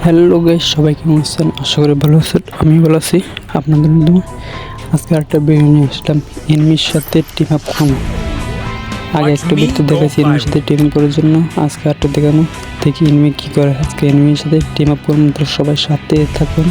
Hello guys, সবাই কেমন আছেন? আশা করি ভালো আছেন। আমি ভালো আছি। আপনাদের মাধ্যমে আজকে একটা ভিডিও নিয়ে আসলাম এনিমির সাথে টিম আপ করবো। আগে একটা ভিডিও দেখাচ্ছি এনিমির সাথে টিম আপ করার জন্য, আজকে একটা দেখানো। দেখি এনিমি কি করে। আজকে এনিমির সাথে টিম আপ করবো, তো সবাই সাথে থাকুন।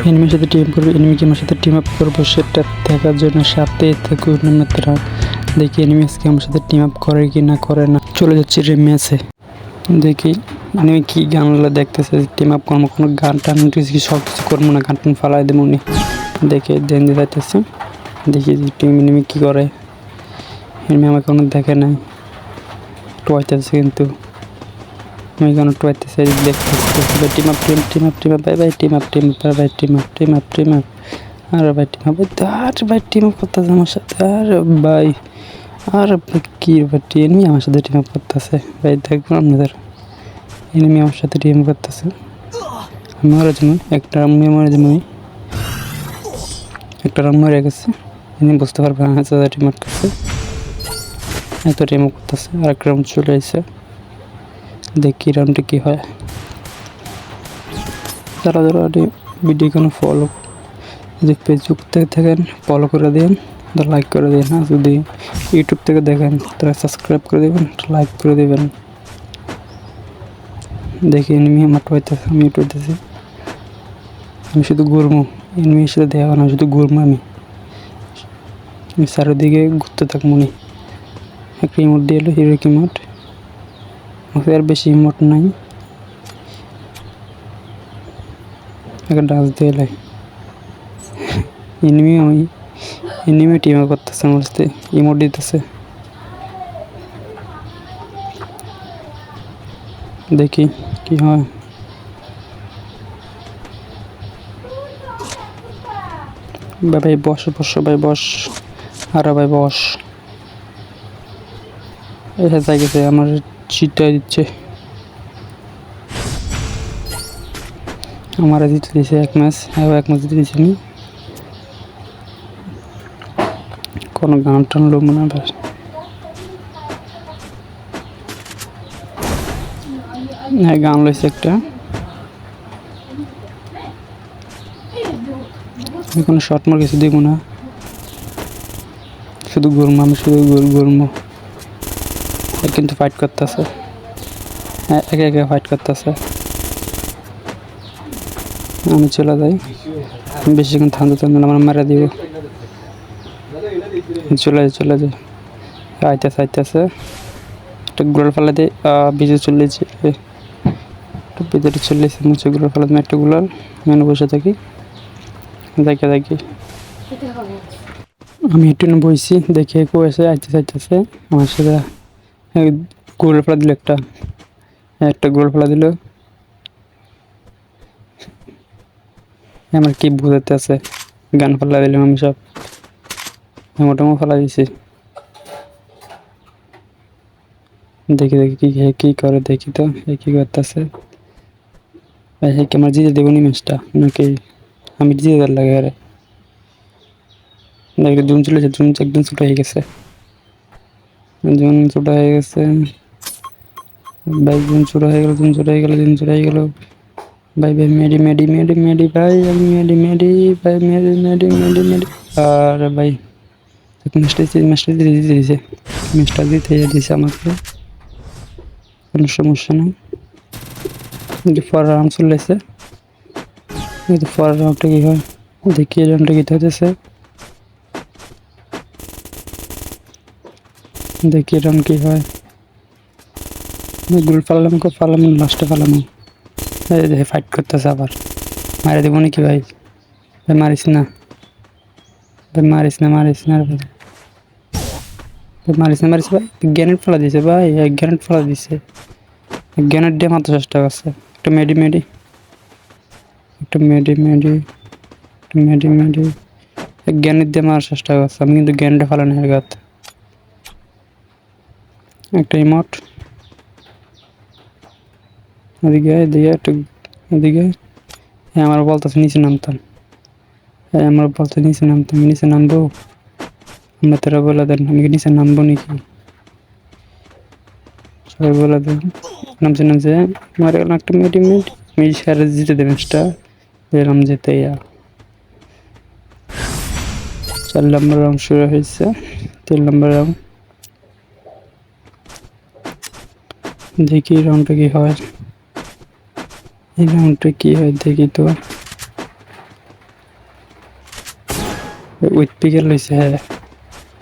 এনিমির সাথে টিম আপ করবে, এনিমি কি আমার সাথে টিম আপ করবো সেটা দেখার জন্য সাথে থাকুন আপনারা। দেখি এনিমি আজকে আমার সাথে টিম আপ করে কি না করে না। চলে যাচ্ছি ম্যাচে। দেখি আমি কি গানগুলো দেখতেছে, টিম আপ করবো, কোনো গান টান কি সব কিছু করবো না, গান টান ফালাই দেবো উনি। দেখে দেন যাইতেছে, দেখি যে টিম এনিমি কী করে। এনিমি আমাকে কোনো দেখে নাই, টোয়াইতেছে, কিন্তু আমি কেন টোয়াইতেছে দেখতেছি। Team up bye bye, team up bye bye, team up আরে ভাই টিম আপ, আর ভাই টিম আপ করতেছে আমার সাথে। আর ভাই কী ভাই, এনিমি আমার সাথে টিম আপ করতেছে ভাই। দেখবেন আপনাদের এনিমি আমার সাথে টিম করতেছে। আমি মরার জন্য একটা রাউন্ড মরে গেছে। এনিমি বুঝতে পারবে না টিম করতেছে, এত টিম করতেছে। আর একটা রাউন্ড চলে আসছে, দেখি রাউন্ডে কী হয়। যারা ভিডিও কোনো ফলো যদি ফেসবুক থেকে থাকেন ফলো করে দিন, লাইক করে দিন। আর যদি ইউটিউব থেকে দেখেন তারা সাবস্ক্রাইব করে দেবেন, লাইক করে দেবেন। দেখি এনিমি আমার টোয়াইতেছে, আমি টোয়াইতেছি। আমি শুধু ঘুরবো, এনিমির সাথে দেখা না, শুধু ঘুরবো। আমি চারিদিকে ঘুরতে থাকবো নি। একটা ইমোট দিয়ে এলো, হিরোইক ইমোট। আর বেশি ইমোট নাই, একটা ডান্স দিয়ে এলাই। এনিমি টিম আপ করতেছে আমার সাথে, ইমোট দিতেছে। দেখি কি হয়। ভাই বস ভাই বস, আরে ভাই বস। যাই গেছে, আমার চিটটা দিচ্ছে, আমার জিতে দিয়েছে এক ম্যাচ। এক ম্যাচ জিতে দিয়েছি আমি। কোনো গান টান লোক মনে হয়, হ্যাঁ গান লইছে একটা। আমি কোনো শর্ট মার কিছু দিব না, শুধু ঘুরবো। আমি শুধু ঘুরবো। আর কিন্তু ফাইট করতেছে, একে একে ফাইট করতেছে। আমি চলে যাই, বেশিক্ষণ থামতে আমার মারা দিব। চলে যাই। আইতেছে একটা গুলাল ফেলা দিয়ে ভিজে চলেছে, ভিতরে চলেছে মুছে গুলাল ফেলা দিয়ে একটা গুলাল। মেনু বসে থাকি, দেখি আমি একটু বইছি, দেখে কয়েছে আইতেছে আমার সাথে। গুলাল ফেলা দিল, একটা গুলাল ফেলা দিল। আমার কি বুঝাতে আছে, গান ফেলা দিলাম আমি সব, মোটামুটি ফেলা দিছি। দেখি কি করে, দেখি তো কি করতেছে। আমার জিতে দেবো নি ম্যাচটা নাকি আমি জিতে দেওয়ার লাগে। আরে দেখি জুন চলেছে, জুন একদম ছোটো হয়ে গেছে, ভাই জুন ছোটো হয়ে গেল। ভাই মেডি ভাই, আমি মেডি ভাই, মেডি। আর ভাই ম্যাচটা দিতে দিয়েছে আমাকে, কোনো সমস্যা নেই। পরের রাউন্ড চলে এসে, পরের রাউন্ডটা কী হয় দেখি। রাউন্ডটা কী হতেছে দেখি, রাউন্ড কী হয়। গুল ফালাম লাস্টে ফালাম। দেখে ফাইট করতেছে, আবার মারা দেবো নাকি ভাই? মারিস না ভাই। গ্যানেট ফেলা দিয়েছে ভাই, গ্যানেট ফেলা দিয়েছে। গ্যানেট দিয়ে মাত্র চেষ্টা করছে। একটা মেডি গ্যানেট দিয়ে মারার চেষ্টা করছে। আমি কিন্তু গ্যানেটে ফেলানি এর গাত। একটা ইমোট ওদিকে দিয়ে একটু ওদিকে। আমার বলতেছে নিচে নামতাম, নিচে নামবো। আমরা তোরা বলে দেন আমি কি নিচে নামবো নাকি, সবাই বলে দেন। নামছে নামছে মারে গেলাম একটা মিনিট আমি সারে জিতে দেবে ম্যাচটা দিলাম যেতে 4 নম্বর রাউন্ড শুরু হয়েছে 3 নম্বর রাউন্ড দেখি রাউন্ডটা কি হয় এই রাউন্ডটা কি হয় দেখি তো উইথ পিকেল লইছে হ্যাঁ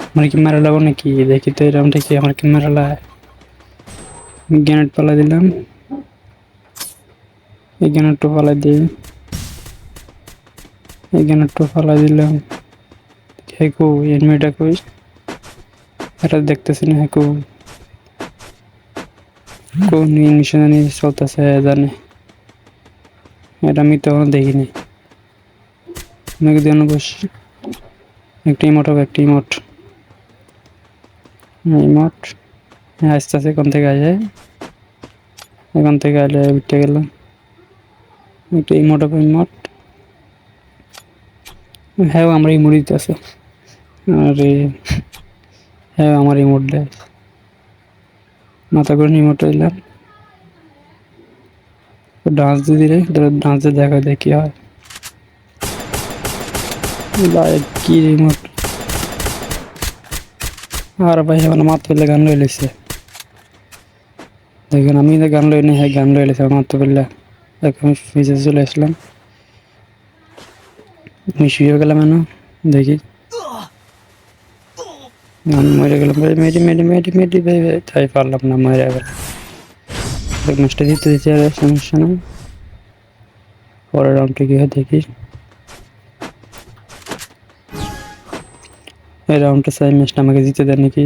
আমার কি মারা লাগবো নাকি দেখি তো এই রাউন্ডটা কি আমার কি মারা লাগে গ্রেনেড পালা দিলাম এই গ্রেনেডটা পালা দিই এই গ্রেনেডটা পালা দিলাম হেকু এনিমিটা কই এটা দেখতেছি না হেকু কোন মিশন নিয়ে চলতেছে জানে এটা আমি তখন দেখিনি আমাকে দিয়ে বস একটা ইমোট হবে একটা ইমোট ইমোট আস্তে আস্তে এখান থেকে আসে এখান থেকে আলে উঠতে গেল একটা ইমোট হবে ইমোট হ্যাঁ আমরা ইমোট দিতে আছে আরে হ্যাঁ আমার ইমোট দেয় মাথা করে ইমোট দিলাম ডান্স দিয়ে দিলে ডান্সে দেখা যায় কি হয় কি রিমোট আর ভাই আমার মাত্র পেলে গান লয়ে লেছে দেখেন আমি গান লই নি হ্যাঁ গান লয়ে লেছে আমার মাত্র পেলে এখন ফিজে চলে আসলাম আমি শুয়ে গেলাম না দেখি আমি মরে গেলাম ভাই মেডি ভাই তাই পারলাম না মরে গেলাম ম্যাচটা দিতে দিতে আর সমস্যা না পরের রাউন্ডে গিয়ে দেখি এই রাউন্ডটা চাই ম্যাচটা আমাকে জিতে দেয় নাকি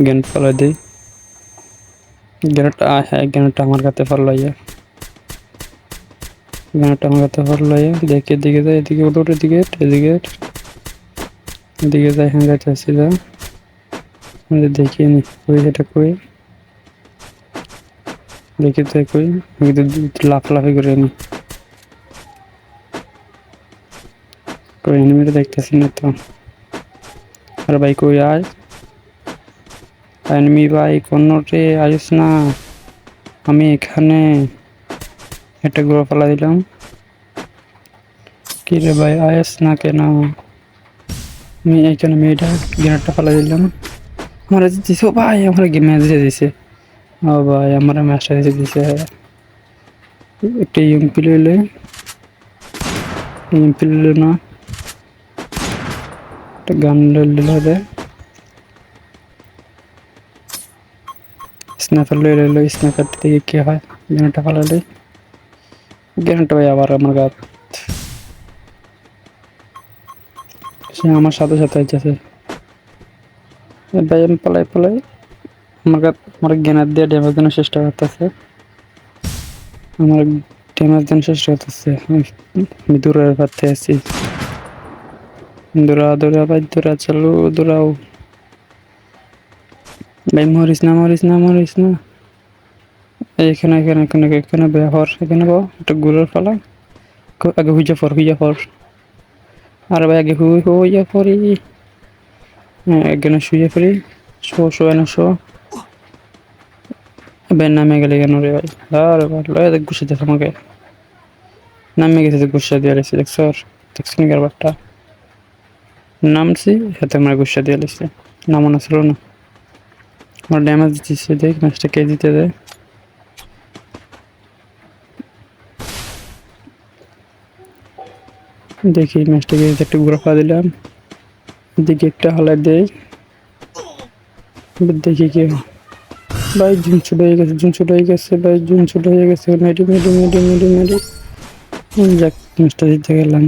গেন ফলো দিই গেনটা হ্যাঁ গেনটা আমার কাছে ফলো ইয়া গেনটা আমার কাছে ফলো ইয়া দেখে দিকে যায় এদিকে ওটা এদিকে এদিকে যায় হ্যাঁ যাচ্ছে সিধা দেখিনি কই এটা কই দেখি তো কই লাফালাফি করে নি কই এনিমিটা দেখতেছি না তো আর ভাই কই আয় এনিমি ভাই কোনোটে আইস না আমি এখানে একটা গ্রো ফেলা দিলাম কি রে ভাই আইস না কেন আমি এইখানে মেয়েটা গ্রেনেডটা ফেলা দিলাম আমার দিছে ভাই আমার ম্যাচ দিয়ে দিছে ও ভাই আমার ম্যাচটা দিয়ে দিছে একটা ইএমপি লইলে ইএমপি লইলে না একটা গান লইলে স্ন্যাপার লইলে স্ন্যাপার থেকে কি হয় গ্রেনেডটা ফেলালে গ্রেনেডটা ভাই আবার আমার গাত সে আমার সাথে সাথে আছে ভাই আমি পালাই আমার গ্রেনেড দিয়ে ড্যামেজ দেওয়ার চেষ্টা করতেছে আমার ড্যামেজ দেওয়ার চেষ্টা করতেছে আমি দূরের পাতে আছি দৌড়া ভাই দৌড়া চলো দৌড়াও ভাই মরিস না এখানে ব্যবহার এখানে একটা গুলোর ফেলা আগে হুইজা ফর আর ভাই আগে হুইয়া ফরি এখানে শুয়ে ফরি শো ভাই নামে গেলে কেন রে ভাই আরে ভাই লয় দেখ গুছিয়ে দেখ আমাকে নামে গেছে গুছিয়ে দিয়ে রেখেছি দেখছেন কারবারটা নামছি হাতে আমার গুছিয়ে দিয়ে রেখেছি নামানো ছিল না আমার ড্যামেজ দিচ্ছে দেখ ম্যাচটা কে দিতে দেয় দেখি ম্যাচটাকে একটু ঘুরে দিলাম দিকে একটা হালাই দেয় দেখি কি ভাই জুন ছোট হয়ে গেছে ভাই জুন ছোট হয়ে গেছে মেডি যাক ম্যাচটা দিতে গেলাম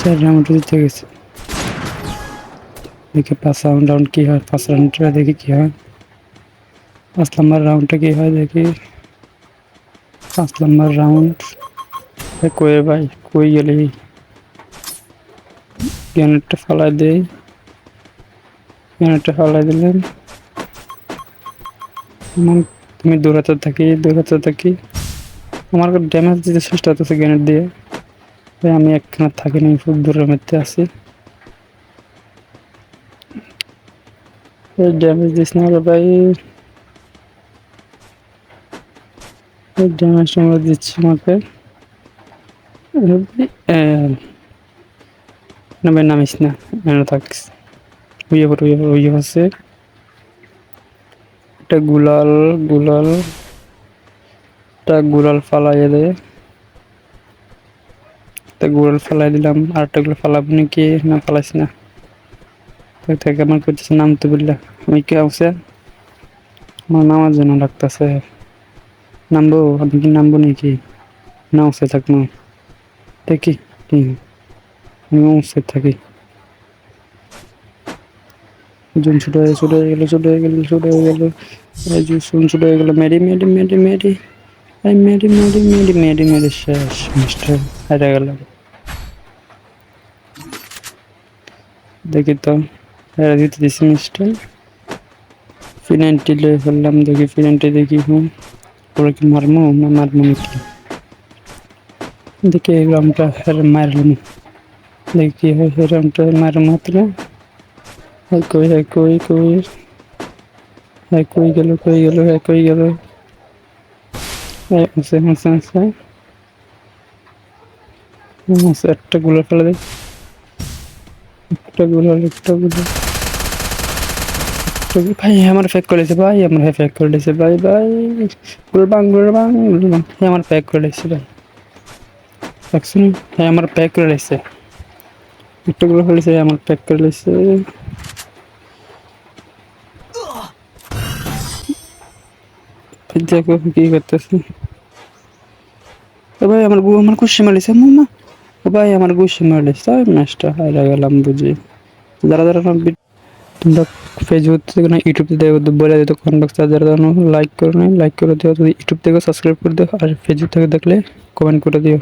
4 রাউন্ড দিতে গেছে দেখি 5 রাউন্ড কি হয় 5 রাউন্ডটা দেখি কি হয় 5 নম্বর রাউন্ডটা কি হয় দেখি 5 নম্বর রাউন্ড কই ভাই কই গেলি গ্রেনেডটা ফালাই দিই গ্রেনেডটা ফালাই দিলেন তুমি দৌড়াতে থাকি আমার ড্যামেজ দিতে চেষ্টা করতেছে গ্রেনেড দিয়ে ভাই আমি একখানা থাকিনি খুব দূরের মধ্যে আছি এই ড্যামেজ দিস না ভাই এই ড্যামেজটা আমরা দিচ্ছি আমাকে। না ভাই নামিস না, এনে থাকিস। উইয়ে আছে একটা গুলাল ফালাইয়া দে। তা গুলাল ফালাই দিলাম, আর একটা গুলো ফালাবো নাকি? না ফালাইস না, থেকে আমার করতেছে নামতে বললা। আমি কি আছে আমার নামার জন্য লাগতেছে। নামবো? আপনি কি নামবো নাকি? না উঠে থাকবো দেখি কি, আমি উঠে থাকি। জুন ছোট হয়ে গেল। এই যে শুন ছোট হয়ে গেল। মেরি এই মেরি শেষ মিস্টার হারা গেল। দেখি তো হারা দিতে দিছি মিস্টার। ফিনান্টি লয়ে ফেললাম, দেখি ফিনান্টি দেখি। ওরা কি মারমো না মারমো নাকি? দেখি এই রামটা মারলাম, দেখি কি হয়। এই রামটা মার মাত্র কই গেল। একটা গুলো ফেলে দেয়। একটা গুলো ভাই আমার ফেক করে দিয়েছে ভাই, আমার ফেক করে দিয়েছে ভাই। গুলবাং আমার প্যাক করে দিয়েছে ভাই। দেখছেন? হ্যাঁ আমার প্যাক করে দিয়েছে। একটা গুলো ফেলেছে, আমার প্যাক করে দিয়েছে। দেখো কি করতেছে। ভাই আমার গুষ্টি মারিছে মামা। ভাই আমার গুষ্টি মারিছে, ম্যাচটা হারা গেলাম বুঝি। যারা তোমরা ফেসবুক থেকে না ইউটিউব থেকে বলে দিত কমেন্ট বক্সে। যারা লাইক করো না লাইক করে দিও, যদি ইউটিউব থেকে সাবস্ক্রাইব করে দিও, আর ফেসবুক থেকে দেখলে কমেন্ট করে দিও।